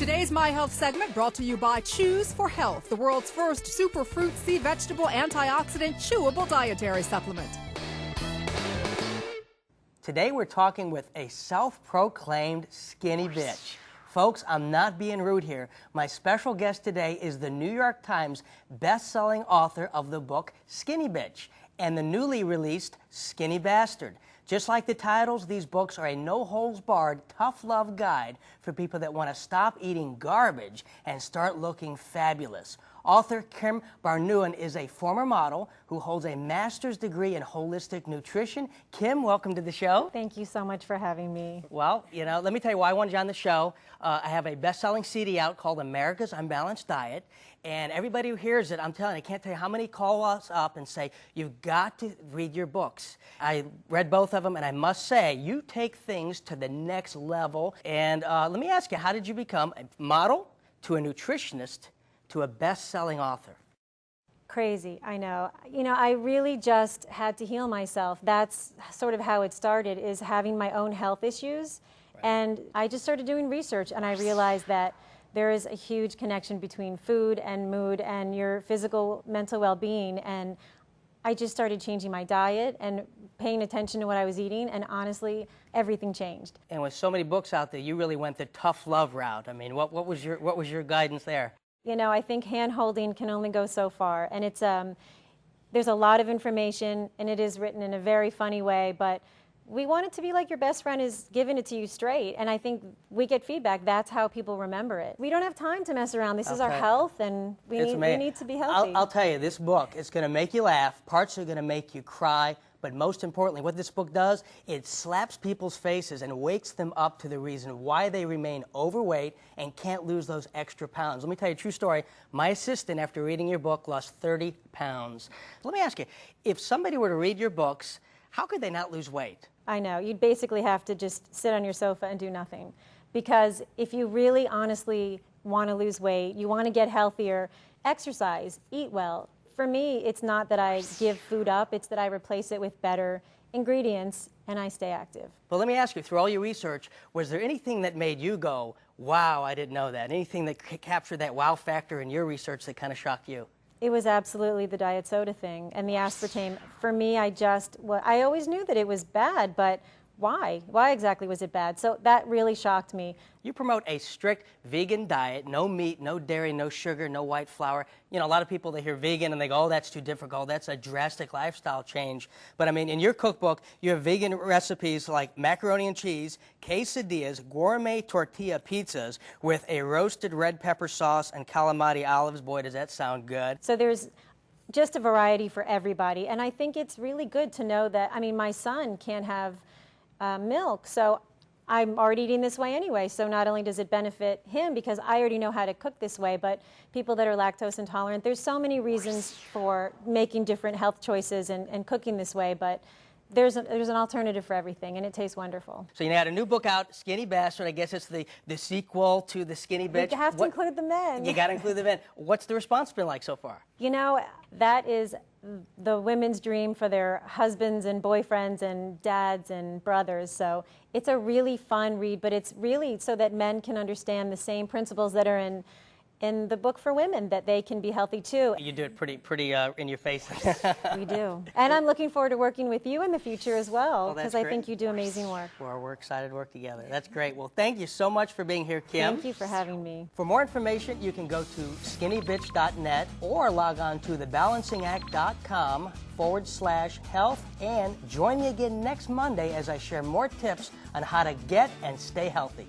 Today's My Health segment brought to you by Chews-4-Health, the world's first superfruit sea vegetable antioxidant chewable dietary supplement. Today we're talking with a self-proclaimed skinny bitch. Folks, I'm not being rude here. My special guest today is the New York Times best-selling author of the book Skinny Bitch and the newly released Skinny Bastard. Just like the titles, these books are a no-holds-barred, tough love guide for people that want to stop eating garbage and start looking fabulous. Author Kim Barnouin is a former model who holds a master's degree in holistic nutrition. Kim, welcome to the show. Thank you so much for having me. Well, you know, let me tell you why I wanted you on the show. I have a best-selling CD out called America's Unbalanced Diet, and everybody who hears it, I'm telling you, I can't tell you how many call us up and say, you've got to read your books. I read both of them, and I must say, you take things to the next level. And let me ask you, how did you become a model to a nutritionist to a best-selling author? Crazy, I know. You know, I really just had to heal myself. That's sort of how it started, is having my own health issues. Right. And I just started doing research, and I realized that there is a huge connection between food and mood and your physical, mental well-being. And I just started changing my diet and paying attention to what I was eating, and honestly, everything changed. And with so many books out there, you really went the tough love route. I mean, what was your guidance there? You know, I think hand-holding can only go so far, and it's there's a lot of information, and it is written in a very funny way, but we want it to be like your best friend is giving it to you straight, and I think we get feedback. That's how people remember it. We don't have time to mess around. This is our health, and we need to be healthy. I'll tell you, this book, it's going to make you laugh. Parts are going to make you cry. But most importantly, what this book does, it slaps people's faces and wakes them up to the reason why they remain overweight and can't lose those extra pounds. Let me tell you a true story. My assistant, after reading your book, lost 30 pounds. Let me ask you, if somebody were to read your books, how could they not lose weight? I know. You'd basically have to just sit on your sofa and do nothing. Because if you really honestly want to lose weight, you want to get healthier, exercise, eat well. For me, it's not that I give food up, it's that I replace it with better ingredients and I stay active. Well, let me ask you, through all your research, was there anything that made you go, wow, I didn't know that? Anything that captured that wow factor in your research that kind of shocked you? It was absolutely the diet soda thing and the aspartame. For me, I always knew that it was bad, but why? Why exactly was it bad? So that really shocked me. You promote a strict vegan diet, no meat, no dairy, no sugar, no white flour. You know, a lot of people, they hear vegan and they go, oh, that's too difficult. That's a drastic lifestyle change. But I mean, in your cookbook, you have vegan recipes like macaroni and cheese, quesadillas, gourmet tortilla pizzas with a roasted red pepper sauce and calamari olives. Boy, does that sound good. So there's just a variety for everybody. And I think it's really good to know that, I mean, my son can't have milk, so I'm already eating this way anyway, so not only does it benefit him because I already know how to cook this way, but people that are lactose intolerant, there's so many reasons for making different health choices and cooking this way, but there's an alternative for everything, and it tastes wonderful. So you had a new book out, Skinny Bastard. I guess it's the sequel to the Skinny Bitch. You have to include the men. You got to include the men. What's the response been like so far? You know, that is the women's dream for their husbands and boyfriends and dads and brothers. So it's a really fun read, but it's really so that men can understand the same principles that are in the book for women, that they can be healthy too. You do it pretty in your face. We do. And I'm looking forward to working with you in the future as well, because I think you do amazing work. Well, we're excited to work together. That's great. Well, thank you so much for being here, Kim. Thank you for having me. For more information, you can go to skinnybitch.net or log on to thebalancingact.com/health and join me again next Monday as I share more tips on how to get and stay healthy.